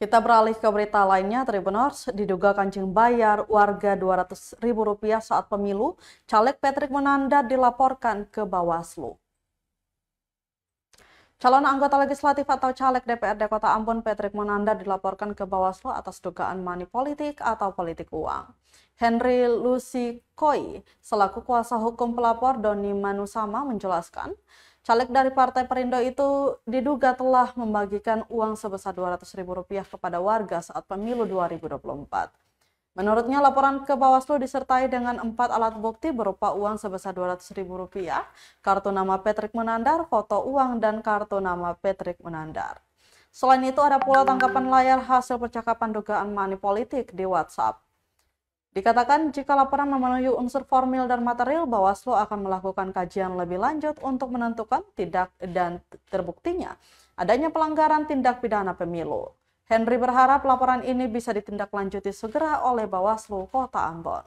Kita beralih ke berita lainnya, Tribuners diduga kancing bayar warga Rp200.000 saat pemilu, caleg Patrick Munandar dilaporkan ke Bawaslu. Calon anggota legislatif atau caleg DPRD Kota Ambon Patrick Munandar dilaporkan ke Bawaslu atas dugaan money politik atau politik uang. Henry Lusikoi, selaku kuasa hukum pelapor Doni Manusama menjelaskan, caleg dari Partai Perindo itu diduga telah membagikan uang sebesar Rp200.000 kepada warga saat pemilu 2024. Menurutnya, laporan ke Bawaslu disertai dengan 4 alat bukti berupa uang sebesar Rp200.000, kartu nama Patrick Munandar, foto uang, dan kartu nama Patrick Munandar. Selain itu, ada pula tangkapan layar hasil percakapan dugaan money politik di WhatsApp. Dikatakan jika laporan memenuhi unsur formil dan material, Bawaslu akan melakukan kajian lebih lanjut untuk menentukan tindak dan terbuktinya adanya pelanggaran tindak pidana pemilu. Henry berharap laporan ini bisa ditindaklanjuti segera oleh Bawaslu Kota Ambon.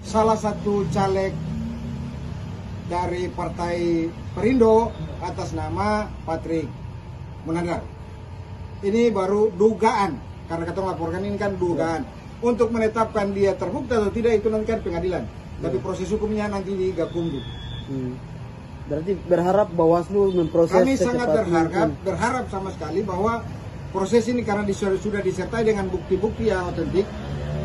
Salah satu caleg dari Partai Perindo atas nama Patrick Munandar. Ini baru dugaan, karena kita melaporkan ini kan dugaan. Untuk menetapkan dia terbukti atau tidak itu nanti kan pengadilan. Tapi proses hukumnya nanti di Gakumdu. Berarti berharap Bawaslu memproses. Kami sangat berharap sama sekali bahwa proses ini karena sudah disertai dengan bukti-bukti yang otentik.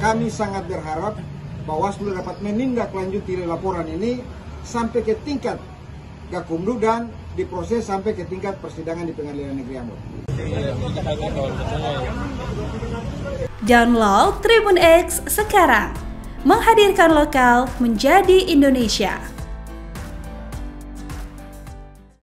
Kami sangat berharap Bawaslu dapat menindaklanjuti laporan ini sampai ke tingkat Gakumdu dan diproses sampai ke tingkat persidangan di Pengadilan Negeri Ambon. Download Tribun X sekarang, menghadirkan lokal menjadi Indonesia.